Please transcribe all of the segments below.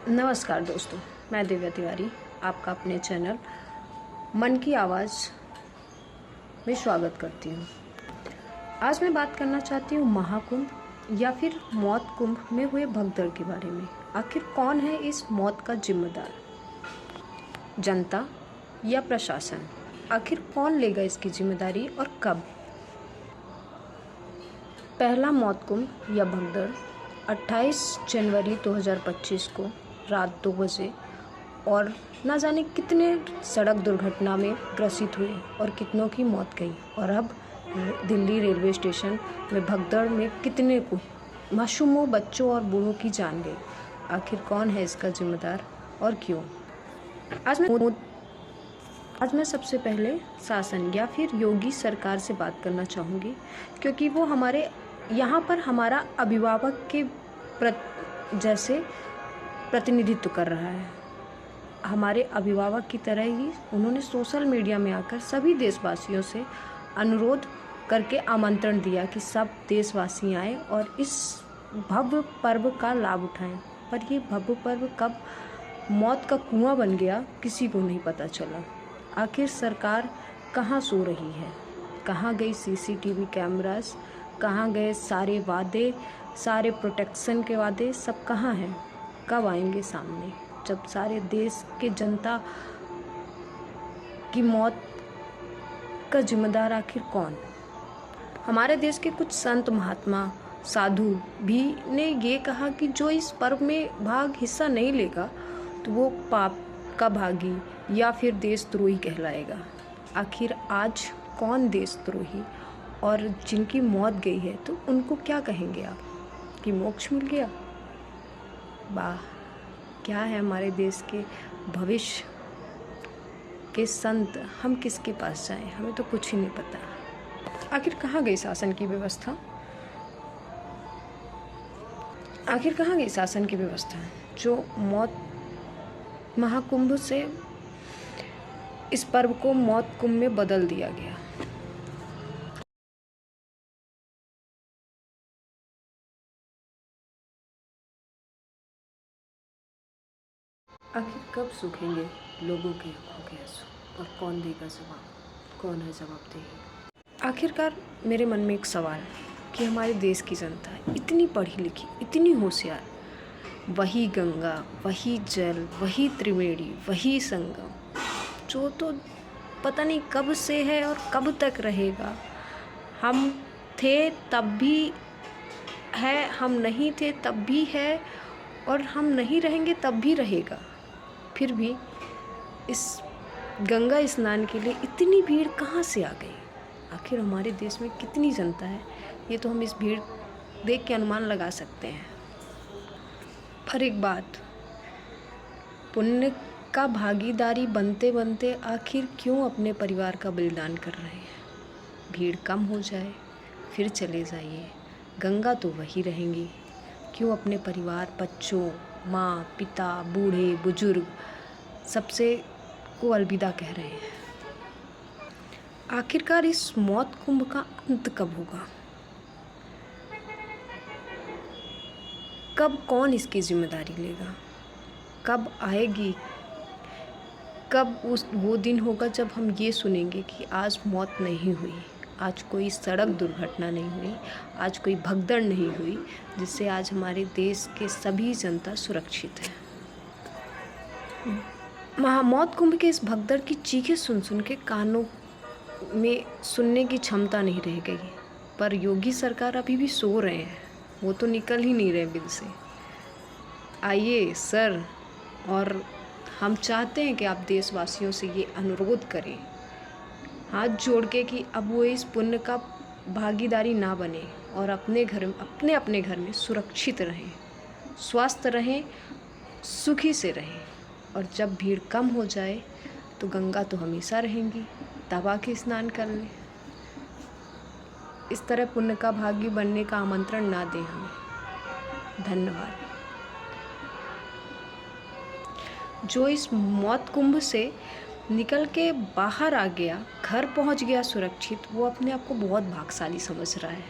नमस्कार दोस्तों, मैं दिव्या तिवारी आपका अपने चैनल मन की आवाज़ में स्वागत करती हूँ। आज मैं बात करना चाहती हूँ महाकुंभ या फिर मौत कुंभ में हुए भगदड़ के बारे में। आखिर कौन है इस मौत का जिम्मेदार, जनता या प्रशासन? आखिर कौन लेगा इसकी जिम्मेदारी और कब? पहला मौत कुंभ या भगदड़ 28 जनवरी 2025 को रात 2 बजे और ना जाने कितने सड़क दुर्घटना में ग्रसित हुए और कितनों की मौत गई। और अब दिल्ली रेलवे स्टेशन में भगदड़ में कितने को मासूमों, बच्चों और बूढ़ों की जान गई। आखिर कौन है इसका जिम्मेदार और क्यों? आज मैं सबसे पहले शासन या फिर योगी सरकार से बात करना चाहूँगी, क्योंकि वो हमारे यहाँ पर हमारा अभिभावक के जैसे प्रतिनिधित्व कर रहा है। हमारे अभिभावक की तरह ही उन्होंने सोशल मीडिया में आकर सभी देशवासियों से अनुरोध करके आमंत्रण दिया कि सब देशवासी आएँ और इस भव्य पर्व का लाभ उठाएं। पर ये भव्य पर्व कब मौत का कुआं बन गया, किसी को नहीं पता चला। आखिर सरकार कहाँ सो रही है? कहाँ गई सीसीटीवी कैमरास? कहाँ गए सारे वादे, सारे प्रोटेक्शन के वादे? सब कहाँ हैं? कब आएंगे सामने, जब सारे देश के जनता की मौत का जिम्मेदार आखिर कौन? हमारे देश के कुछ संत, महात्मा, साधु भी ने ये कहा कि जो इस पर्व में हिस्सा नहीं लेगा तो वो पाप का भागी या फिर देशद्रोही कहलाएगा। आखिर आज कौन देशद्रोही और जिनकी मौत गई है तो उनको क्या कहेंगे आप कि मोक्ष मिल गया? वाह, क्या है हमारे देश के भविष्य के संत? हम किसके पास जाएं? हमें तो कुछ ही नहीं पता। आखिर कहाँ गई शासन की व्यवस्था? आखिर कहाँ गई शासन की व्यवस्था जो मौत महाकुंभ से इस पर्व को मौत कुंभ में बदल दिया गया? आखिर कब सूखेंगे लोगों के आंखों के आंसू और कौन देगा जवाब? कौन है जवाबदेही? आखिरकार मेरे मन में एक सवाल कि हमारे देश की जनता इतनी पढ़ी लिखी, इतनी होशियार, वही गंगा, वही जल, वही त्रिवेणी, वही संगम, जो तो पता नहीं कब से है और कब तक रहेगा। हम थे तब भी है, हम नहीं थे तब भी है, और हम नहीं रहेंगे तब भी रहेगा। फिर भी इस गंगा स्नान के लिए इतनी भीड़ कहाँ से आ गई? आखिर हमारे देश में कितनी जनता है, ये तो हम इस भीड़ देख के अनुमान लगा सकते हैं। पर एक बात, पुण्य का भागीदारी बनते बनते आखिर क्यों अपने परिवार का बलिदान कर रहे हैं? भीड़ कम हो जाए फिर चले जाइए, गंगा तो वही रहेंगी। क्यों अपने परिवार, बच्चों, माँ, पिता, बूढ़े, बुजुर्ग सबसे को अलविदा कह रहे हैं? आखिरकार इस मौत कुंभ का अंत कब होगा? कब कौन इसकी जिम्मेदारी लेगा? कब आएगी? कब वो दिन होगा जब हम ये सुनेंगे कि आज मौत नहीं हुई, आज कोई सड़क दुर्घटना नहीं हुई, आज कोई भगदड़ नहीं हुई, जिससे आज हमारे देश के सभी जनता सुरक्षित है। मौत कुंभ के इस भगदड़ की चीखें सुन सुन के कानों में सुनने की क्षमता नहीं रह गई। पर योगी सरकार अभी भी सो रहे हैं, वो तो निकल ही नहीं रहे बिल से। आइए सर, और हम चाहते हैं कि आप देशवासियों से ये अनुरोध करें हाथ जोड़ के कि अब वो इस पुण्य का भागीदारी ना बने और अपने अपने घर में सुरक्षित रहें, स्वस्थ रहें, सुखी से रहें। और जब भीड़ कम हो जाए तो गंगा तो हमेशा रहेंगी, तब आके स्नान कर लें। इस तरह पुण्य का भागी बनने का आमंत्रण ना दें हमें। धन्यवाद। जो इस मौत कुंभ से निकल के बाहर आ गया, घर पहुंच गया सुरक्षित, वो अपने आप को बहुत भाग्यशाली समझ रहा है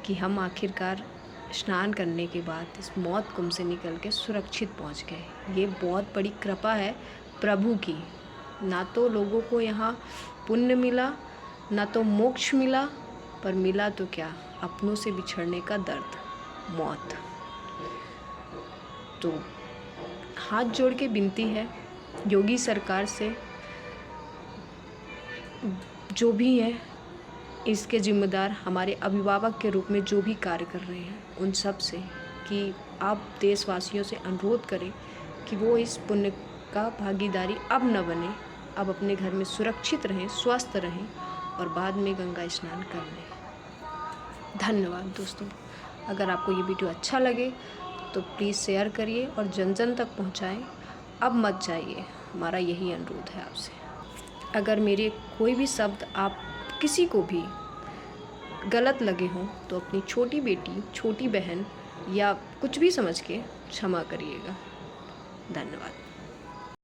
कि हम आखिरकार स्नान करने के बाद इस मौत कुंभ से निकल के सुरक्षित पहुंच गए। ये बहुत बड़ी कृपा है प्रभु की। ना तो लोगों को यहाँ पुण्य मिला, ना तो मोक्ष मिला, पर मिला तो क्या, अपनों से बिछड़ने का दर्द, मौत। तो हाथ जोड़ के विनती है योगी सरकार से, जो भी है इसके जिम्मेदार हमारे अभिभावक के रूप में जो भी कार्य कर रहे हैं, उन सब से कि आप देशवासियों से अनुरोध करें कि वो इस पुण्य का भागीदारी अब न बने, अब अपने घर में सुरक्षित रहें, स्वस्थ रहें और बाद में गंगा स्नान कर लें। धन्यवाद दोस्तों। अगर आपको ये वीडियो अच्छा लगे तो प्लीज़ शेयर करिए और जन जन तक पहुँचाएँ। अब मत जाइए, हमारा यही अनुरोध है आपसे। अगर मेरे कोई भी शब्द आप किसी को भी गलत लगे हों तो अपनी छोटी बेटी, छोटी बहन या कुछ भी समझ के क्षमा करिएगा। धन्यवाद।